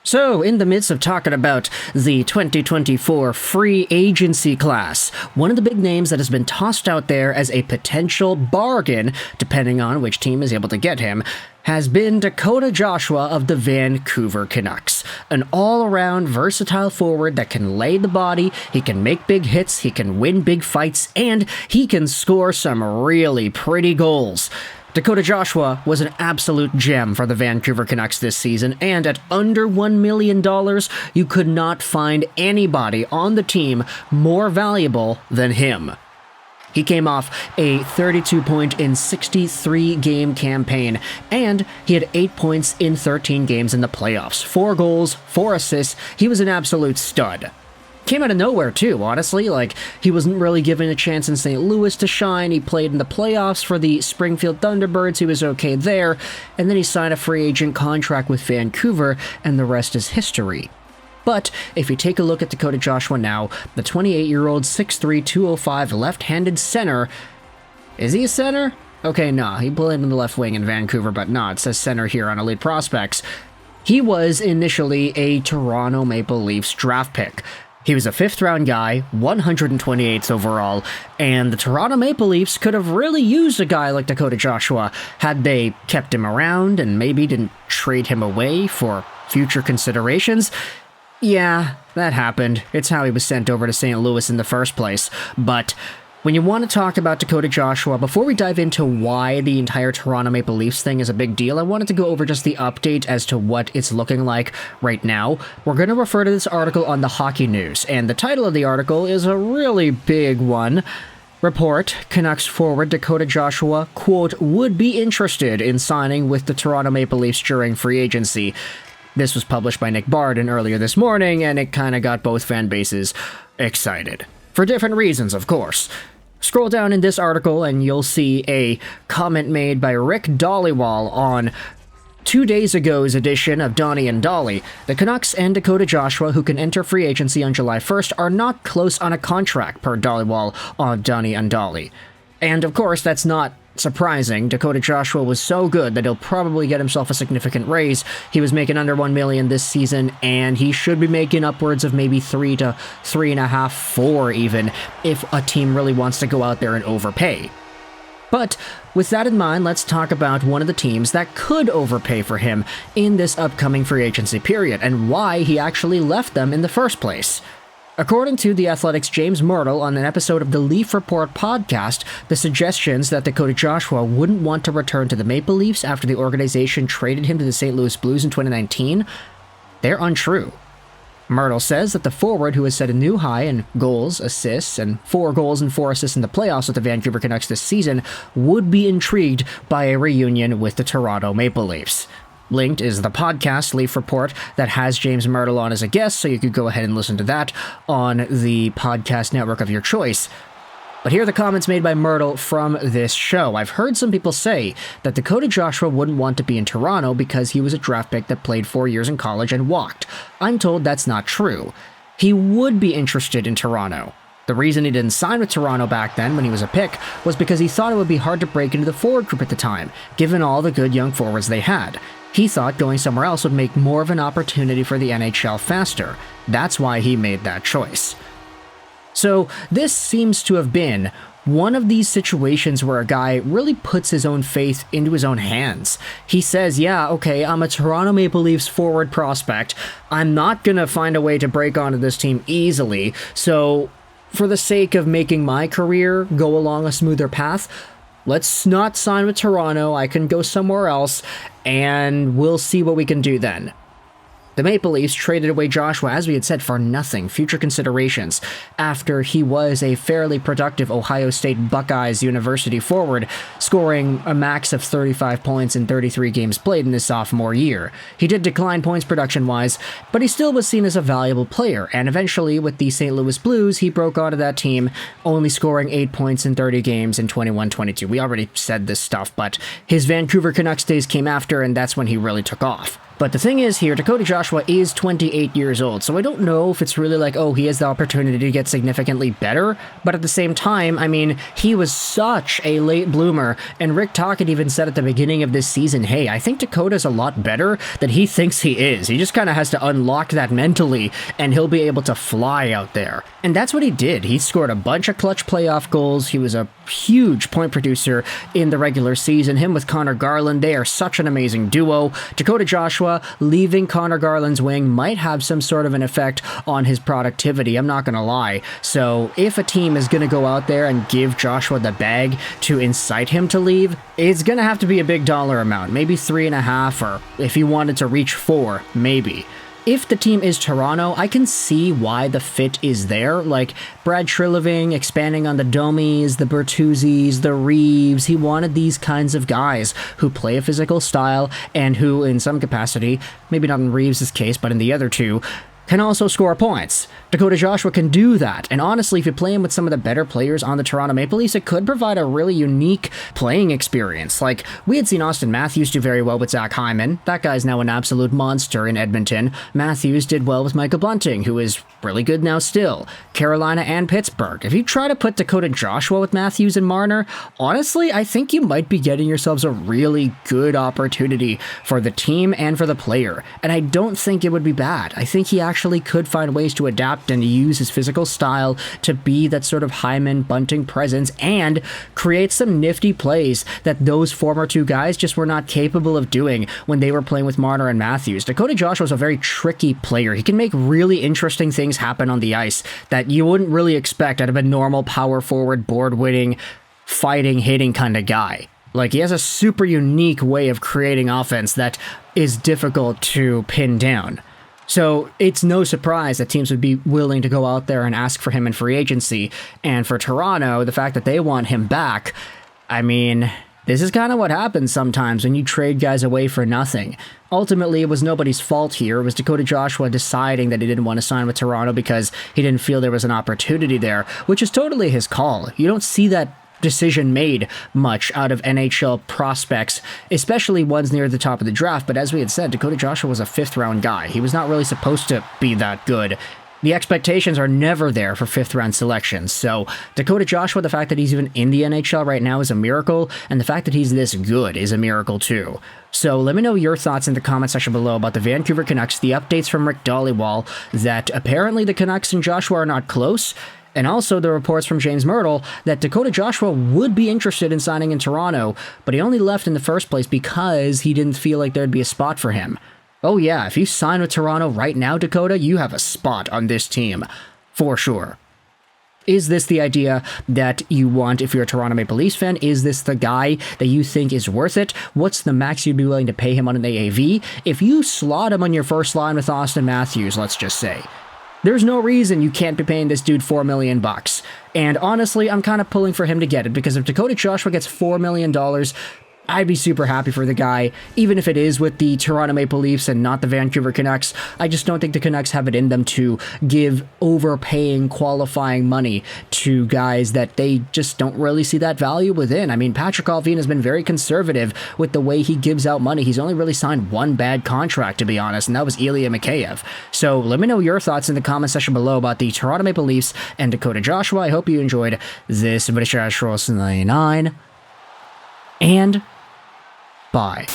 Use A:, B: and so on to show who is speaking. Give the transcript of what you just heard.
A: So, in the midst of talking about the 2024 free agency class, one of the big names that has been tossed out there as a potential bargain, depending on which team is able to get him, has been Dakota Joshua of the Vancouver Canucks. An all-around versatile forward that can lay the body, he can make big hits, he can win big fights, and he can score some really pretty goals. Dakota Joshua was an absolute gem for the Vancouver Canucks this season, and at under $1 million, you could not find anybody on the team more valuable than him. He came off a 32-point in 63-game campaign, and he had 8 points in 13 games in the playoffs. 4 goals, 4 assists. He was an absolute stud. Came out of nowhere, too, honestly. He wasn't really given a chance in St. Louis to shine. He played in the playoffs for the Springfield Thunderbirds. He was okay there. And then he signed a free agent contract with Vancouver, and the rest is history. But if you take a look at Dakota Joshua now, the 28-year-old 6'3", 205 left-handed center, is he a center? Okay, nah, he played in the left wing in Vancouver, but nah, it says center here on Elite Prospects. He was initially a Toronto Maple Leafs draft pick. He was a 5th-round guy, 128th overall, and the Toronto Maple Leafs could have really used a guy like Dakota Joshua had they kept him around and maybe didn't trade him away for future considerations. Yeah, that happened. It's how he was sent over to St. Louis in the first place. But when you want to talk about Dakota Joshua, before we dive into why the entire Toronto Maple Leafs thing is a big deal, I wanted to go over just the update as to what it's looking like right now. We're going to refer to this article on the Hockey News, and the title of the article is a really big one. Report, Canucks forward Dakota Joshua, quote, would be interested in signing with the Toronto Maple Leafs during free agency. This was published by Nick Barden earlier this morning, and it kind of got both fan bases excited. For different reasons, of course. Scroll down in this article and you'll see a comment made by Rick Dhaliwal on 2 days ago's edition of Donnie and Dolly. The Canucks and Dakota Joshua, who can enter free agency on July 1st, are not close on a contract, per Dhaliwal on Donnie and Dolly. And of course, that's not surprising. Dakota Joshua was so good that he'll probably get himself a significant raise. He was making under $1 million this season, and he should be making upwards of maybe 3 to 3.5, 4 even, if a team really wants to go out there and overpay. But with that in mind, let's talk about one of the teams that could overpay for him in this upcoming free agency period, and why he actually left them in the first place. According to The Athletic's James Myrtle on an episode of the Leaf Report podcast, the suggestions that Dakota Joshua wouldn't want to return to the Maple Leafs after the organization traded him to the St. Louis Blues in 2019, they're untrue. Myrtle says that the forward, who has set a new high in goals, assists, and 4 goals and 4 assists in the playoffs with the Vancouver Canucks this season, would be intrigued by a reunion with the Toronto Maple Leafs. Linked is the podcast Leaf Report that has James Myrtle on as a guest, so you could go ahead and listen to that on the podcast network of your choice. But here are the comments made by Myrtle from this show. I've heard some people say that Dakota Joshua wouldn't want to be in Toronto because he was a draft pick that played 4 years in college and walked. I'm told that's not true. He would be interested in Toronto. The reason he didn't sign with Toronto back then when he was a pick was because he thought it would be hard to break into the forward group at the time, given all the good young forwards they had. He thought going somewhere else would make more of an opportunity for the NHL faster. That's why he made that choice. So this seems to have been one of these situations where a guy really puts his own faith into his own hands. He says, yeah, okay, I'm a Toronto Maple Leafs forward prospect. I'm not going to find a way to break onto this team easily. So for the sake of making my career go along a smoother path, let's not sign with Toronto. I can go somewhere else, and we'll see what we can do then. The Maple Leafs traded away Joshua, as we had said, for nothing, future considerations, after he was a fairly productive Ohio State Buckeyes University forward, scoring a max of 35 points in 33 games played in his sophomore year. He did decline points production-wise, but he still was seen as a valuable player, and eventually, with the St. Louis Blues, he broke onto that team, only scoring 8 points in 30 games in 21-22. We already said this stuff, but his Vancouver Canucks days came after, and that's when he really took off. But the thing is here, Dakota Joshua is 28 years old, so I don't know if it's really like, oh, he has the opportunity to get significantly better, but at the same time, I mean, he was such a late bloomer, and Rick Tocchet even said at the beginning of this season, hey, I think Dakota's a lot better than he thinks he is. He just kind of has to unlock that mentally, and he'll be able to fly out there. And that's what he did. He scored a bunch of clutch playoff goals. He was a huge point producer in the regular season. Him with Connor Garland, they are such an amazing duo. Dakota Joshua leaving Connor Garland's wing might have some sort of an effect on his productivity, I'm not gonna lie. So if a team is gonna go out there and give Joshua the bag to incite him to leave, it's gonna have to be a big dollar amount, maybe 3.5, or if he wanted to reach 4, maybe. If the team is Toronto, I can see why the fit is there. Like, Brad Treliving expanding on the Domies, the Bertuzzis, the Reeves. He wanted these kinds of guys who play a physical style and who, in some capacity, maybe not in Reeves' case, but in the other two, can also score points. Dakota Joshua can do that, and honestly, if you play him with some of the better players on the Toronto Maple Leafs, it could provide a really unique playing experience. Like, we had seen Austin Matthews do very well with Zach Hyman. That guy's now an absolute monster in Edmonton. Matthews did well with Michael Bunting, who is really good now still. Carolina and Pittsburgh. If you try to put Dakota Joshua with Matthews and Marner, honestly, I think you might be getting yourselves a really good opportunity for the team and for the player, and I don't think it would be bad. I think he actually could find ways to adapt and use his physical style to be that sort of Hyman Bunting presence and create some nifty plays that those former two guys just were not capable of doing when they were playing with Marner and Matthews. Dakota Joshua is a very tricky player. He can make really interesting things happen on the ice that you wouldn't really expect out of a normal power forward, board-winning, fighting, hitting kind of guy. Like, he has a super unique way of creating offense that is difficult to pin down. So it's no surprise that teams would be willing to go out there and ask for him in free agency. And for Toronto, the fact that they want him back, I mean, this is kind of what happens sometimes when you trade guys away for nothing. Ultimately, it was nobody's fault here. It was Dakota Joshua deciding that he didn't want to sign with Toronto because he didn't feel there was an opportunity there, which is totally his call. You don't see that decision made much out of NHL prospects, especially ones near the top of the draft, but as we had said, Dakota Joshua was a 5th round guy. He was not really supposed to be that good. The expectations are never there for 5th round selections, so Dakota Joshua, the fact that he's even in the NHL right now is a miracle, and the fact that he's this good is a miracle too. So let me know your thoughts in the comment section below about the Vancouver Canucks, the updates from Rick Dalibor that apparently the Canucks and Joshua are not close, and also the reports from James Myrtle that Dakota Joshua would be interested in signing in Toronto, but he only left in the first place because he didn't feel like there'd be a spot for him. Oh yeah, if you sign with Toronto right now, Dakota, you have a spot on this team. For sure. Is this the idea that you want if you're a Toronto Maple Leafs fan? Is this the guy that you think is worth it? What's the max you'd be willing to pay him on an AAV? If you slot him on your first line with Austin Matthews, let's just say, there's no reason you can't be paying this dude $4 million. And honestly, I'm kind of pulling for him to get it, because if Dakota Joshua gets $4 million, I'd be super happy for the guy, even if it is with the Toronto Maple Leafs and not the Vancouver Canucks. I just don't think the Canucks have it in them to give overpaying, qualifying money to guys that they just don't really see that value within. I mean, Patrick Allvin has been very conservative with the way he gives out money. He's only really signed one bad contract, to be honest, and that was Ilya Mikheyev. So let me know your thoughts in the comment section below about the Toronto Maple Leafs and Dakota Joshua. I hope you enjoyed this British 99, and bye.